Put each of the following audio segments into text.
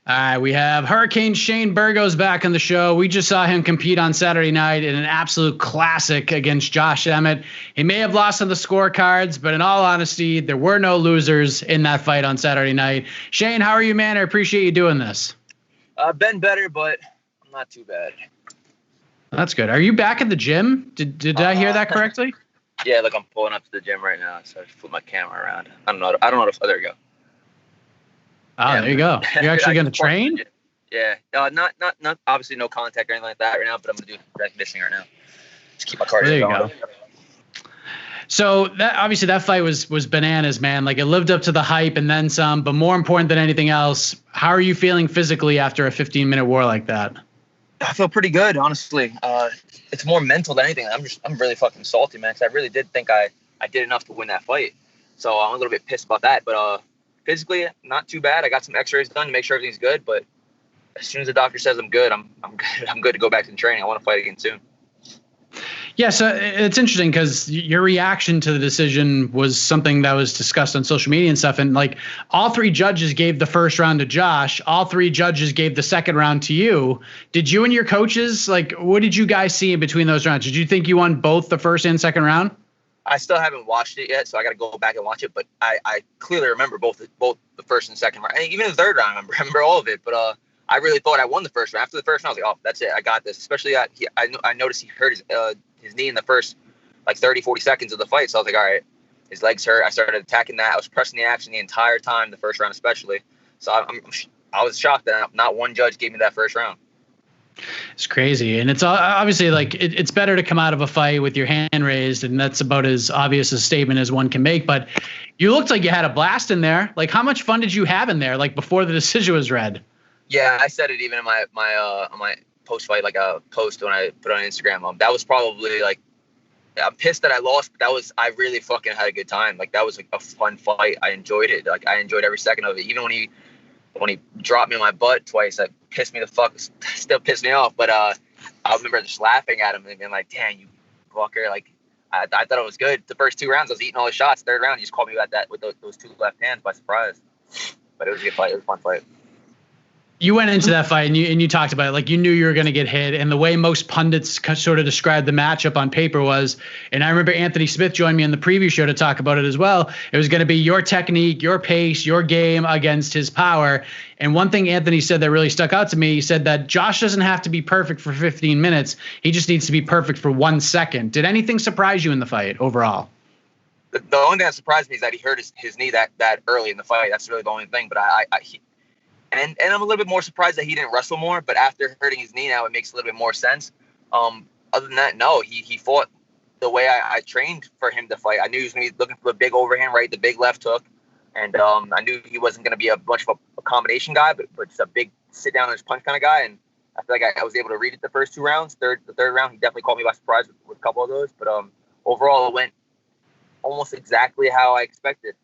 All right, we have Hurricane Shane Burgos back on the show. We just saw him compete on Saturday night in an absolute classic against Josh Emmett. He may have lost on the scorecards, but in all honesty, there were no losers in that fight on Saturday night. Shane, how are you, man? I appreciate you doing this. I've been better, but I'm not too bad. That's good. Are you back at the gym? Did I hear that correctly? Yeah, look, I'm pulling up to the gym right now, so I just flip my camera around. I don't know there you go. Oh, yeah, there you go. You're actually going to train? Yeah. Not obviously no contact or anything like that right now, but I'm going to do conditioning right now. Just keep my cardio going. There you go. So that fight was bananas, man. Like, it lived up to the hype and then some, but more important than anything else, how are you feeling physically after a 15-minute war like that? I feel pretty good, honestly. It's more mental than anything. I'm really fucking salty, man, because I really did think I did enough to win that fight. So I'm a little bit pissed about that, but physically, not too bad. I got some x-rays done to make sure everything's good, but as soon as the doctor says I'm good, I'm good. I'm good to go back to the training. I want to fight again soon. Yeah, so it's interesting because your reaction to the decision was something that was discussed on social media and stuff. And like, all three judges gave the first round to Josh. All three judges gave the second round to you. Did you and your coaches, like, what did you guys see in between those rounds? Did you think you won both the first and second round? I still haven't watched it yet, so I got to go back and watch it. But I clearly remember both the first and second round, and even the third round. I remember all of it. But I really thought I won the first round. After the first round, I was like, oh, that's it. I got this. Especially I noticed he hurt his knee in the first like 30, 40 seconds of the fight. So I was like, all right, his legs hurt. I started attacking that. I was pressing the action the entire time, the first round especially. So I was shocked that not one judge gave me that first round. It's crazy. And it's obviously like it's better to come out of a fight with your hand raised. And that's about as obvious a statement as one can make. But you looked like you had a blast in there. Like, how much fun did you have in there, like, before the decision was read? Yeah, I said it even in my on my post-fight, like a post when I put it on Instagram. That was probably like, I'm pissed that I lost, but I really fucking had a good time. Like, that was like a fun fight. I enjoyed it. Like, I enjoyed every second of it. Even when he dropped me on my butt twice, that still pissed me off. But I remember just laughing at him and being like, damn, you fucker. Like, I thought it was good. The first two rounds, I was eating all the shots. Third round, he just caught me with that with those two left hands by surprise. But it was a good fight. It was a fun fight. You went into that fight and you talked about it, like, you knew you were going to get hit, and the way most pundits sort of described the matchup on paper was, and I remember Anthony Smith joined me on the preview show to talk about it as well. It was going to be your technique, your pace, your game against his power. And one thing Anthony said that really stuck out to me, he said that Josh doesn't have to be perfect for 15 minutes. He just needs to be perfect for 1 second. Did anything surprise you in the fight overall? The only thing that surprised me is that he hurt his knee that early in the fight. That's really the only thing. But And I'm a little bit more surprised that he didn't wrestle more, but after hurting his knee now, it makes a little bit more sense. Other than that, no, he fought the way I trained for him to fight. I knew he was going to be looking for the big overhand, right, the big left hook. And I knew he wasn't going to be a much of a combination guy, but just a big sit-down and punch kind of guy. And I feel like I was able to read it the first two rounds. The third round, he definitely caught me by surprise with a couple of those. But overall, it went almost exactly how I expected.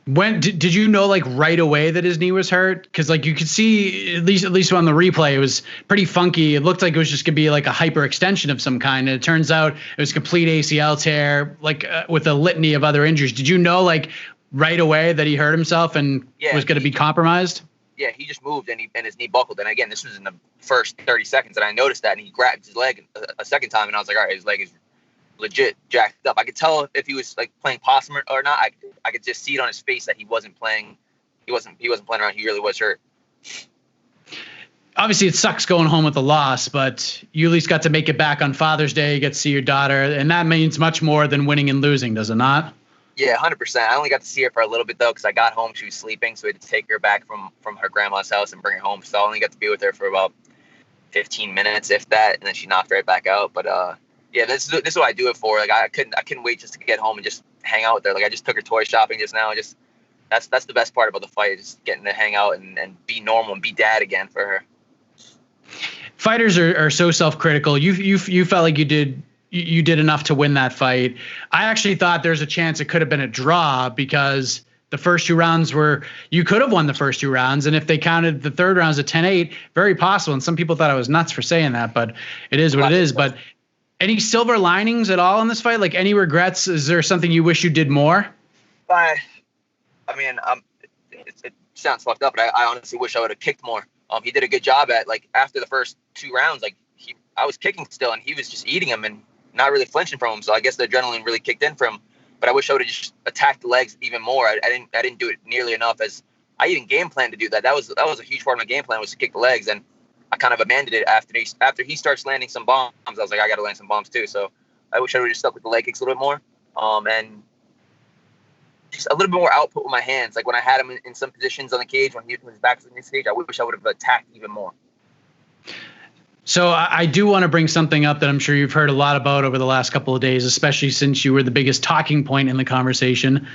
When did you know, like, right away that his knee was hurt? Because, like, you could see at least on the replay, it was pretty funky. It looked like it was just gonna be like a hyperextension of some kind, and it turns out it was complete ACL tear, like with a litany of other injuries. Did you know, like, right away that he hurt himself and was going to be compromised? Yeah, he just moved and his knee buckled. And again, this was in the first 30 seconds, and I noticed that, and he grabbed his leg a second time, and I was like, all right, his leg is legit jacked up. I could tell if he was like playing possum or not. I could just see it on his face that he wasn't playing. He wasn't playing around. He really was hurt. Obviously, it sucks going home with a loss, but you at least got to make it back on Father's Day. You get to see your daughter, and that means much more than winning and losing, does it not? Yeah, 100%. I only got to see her for a little bit though, because I got home, she was sleeping, so we had to take her back from her grandma's house and bring her home. So I only got to be with her for about 15 minutes, if that, and then she knocked right back out. But yeah, this is what I do it for. Like, I couldn't wait just to get home and just hang out with her. Like, I just took her toy shopping just now. Just that's the best part about the fight, just getting to hang out and be normal and be dad again for her. Fighters are so self-critical. You felt like you did enough to win that fight. I actually thought there's a chance it could have been a draw, because the first two rounds you could have won the first two rounds. And if they counted the third round as a 10-8, very possible. And some people thought I was nuts for saying that, but it is what it is. But any silver linings at all in this fight? Like, any regrets? Is there something you wish you did more? I mean, it's sounds fucked up, but I honestly wish I would have kicked more. He did a good job at, like, after the first 2 rounds, like, I was kicking still, and he was just eating him and not really flinching from him. So I guess the adrenaline really kicked in for him. But I wish I would have just attacked the legs even more. I didn't do it nearly enough, as I even game planned to do that. That was a huge part of my game plan, was to kick the legs, and I kind of abandoned it after he starts landing some bombs. I was like, I got to land some bombs too. So I wish I would have just stuck with the leg kicks a little bit more, and just a little bit more output with my hands. Like when I had him in some positions on the cage when his back was in the stage, I wish I would have attacked even more. So I do want to bring something up that I'm sure you've heard a lot about over the last couple of days, especially since you were the biggest talking point in the conversation.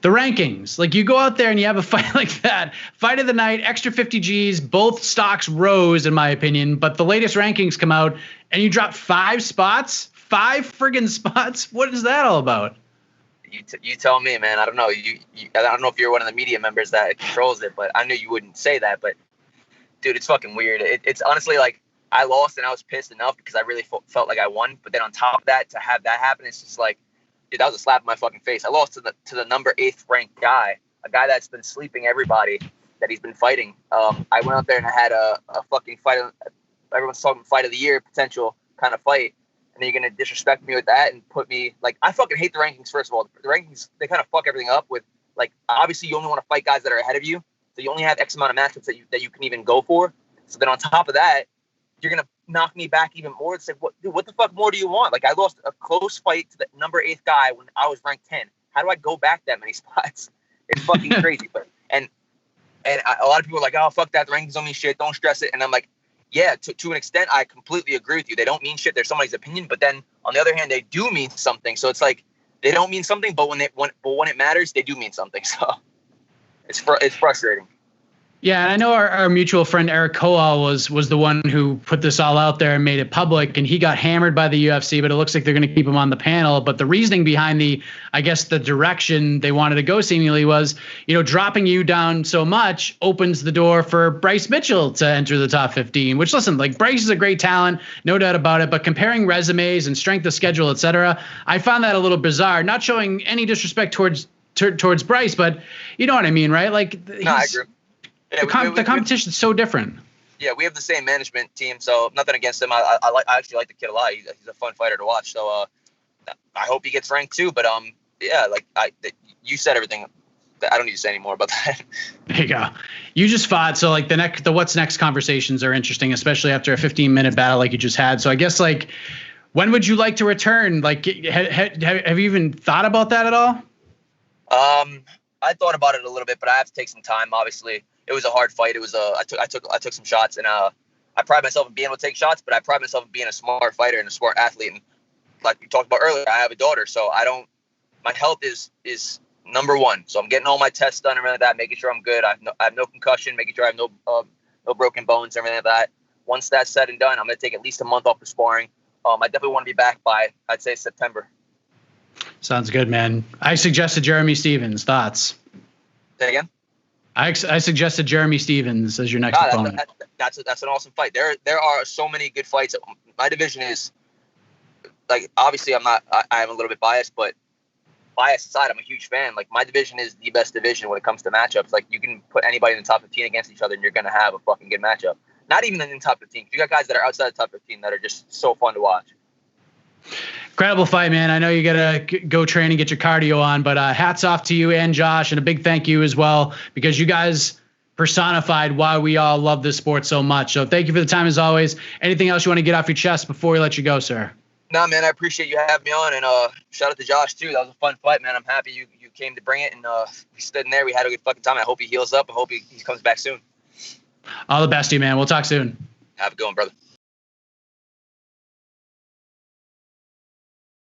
The rankings. Like, you go out there and you have a fight like that, fight of the night, extra 50 G's, both stocks rose in my opinion, but the latest rankings come out and you drop 5 spots, 5 friggin' spots. What is that all about? You tell me, man. I don't know. I don't know if you're one of the media members that controls it, but I knew you wouldn't say that. But dude, it's fucking weird. It's honestly like, I lost and I was pissed enough because I really felt like I won. But then on top of that, to have that happen, it's just like, dude, that was a slap in my fucking face. I lost to the number 8th ranked guy, a guy that's been sleeping everybody that he's been fighting. I went out there and I had a fucking fight. Everyone's talking fight of the year potential kind of fight. And then you're going to disrespect me with that and put me, like, I fucking hate the rankings, first of all. The rankings, they kind of fuck everything up with, like, obviously you only want to fight guys that are ahead of you. So you only have X amount of matchups that you can even go for. So then on top of that, you're going to knock me back even more. It's like, what the fuck more do you want? Like, I lost a close fight to the number 8th guy when I was ranked 10. How do I go back that many spots? It's fucking crazy. But a lot of people are like, oh, fuck that. The rankings don't mean shit. Don't stress it. And I'm like, yeah, to an extent, I completely agree with you. They don't mean shit. They're somebody's opinion. But then on the other hand, they do mean something. So it's like, they don't mean something, but when it matters, they do mean something. So it's frustrating. Yeah, and I know our mutual friend Eric Koal was the one who put this all out there and made it public, and he got hammered by the UFC, but it looks like they're going to keep him on the panel. But the reasoning behind the direction they wanted to go seemingly was, dropping you down so much opens the door for Bryce Mitchell to enter the top 15, which, listen, like, Bryce is a great talent, no doubt about it, but comparing resumes and strength of schedule, etc., I found that a little bizarre, not showing any disrespect towards Bryce, but you know what I mean, right? Like, no, I agree. Yeah, the competition is so different. Yeah, we have the same management team, so nothing against him. I actually like the kid a lot. He's a fun fighter to watch. So I hope he gets ranked too. But yeah, like you said everything. I don't need to say any more about that. There you go. You just fought, so like the what's next conversations are interesting, especially after a 15-minute battle like you just had. So I guess, like, when would you like to return? Like, have you even thought about that at all? I thought about it a little bit, but I have to take some time. Obviously, it was a hard fight. It was I took some shots, and I pride myself in being able to take shots, but I pride myself in being a smart fighter and a smart athlete. And like we talked about earlier, I have a daughter, so my health is number one. So I'm getting all my tests done and everything like that, making sure I'm good. I have no concussion, making sure I have no broken bones and everything like that. Once that's said and done, I'm going to take at least a month off of sparring. I definitely want to be back by, I'd say, September. Sounds good, man. I suggested Jeremy Stevens. Thoughts? Say again? I suggested Jeremy Stevens as your next opponent. That's an awesome fight. There are so many good fights. My division is, like, obviously I'm a little bit biased, but bias aside, I'm a huge fan. Like, my division is the best division when it comes to matchups. Like, you can put anybody in the top 15 against each other and you're going to have a fucking good matchup. Not even in the top 15. You got guys that are outside the top 15 that are just so fun to watch. Incredible fight, man. I know you got to go train and get your cardio on, but hats off to you and Josh, and a big thank you as well, because you guys personified why we all love this sport so much. So thank you for the time as always. Anything else you want to get off your chest before we let you go, sir? No, man, I appreciate you having me on, and shout out to Josh too. That was a fun fight, man. I'm happy you came to bring it, and we stood in there. We had a good fucking time. I hope he heals up. I hope he comes back soon. All the best to you, man. We'll talk soon. Have a good one, brother.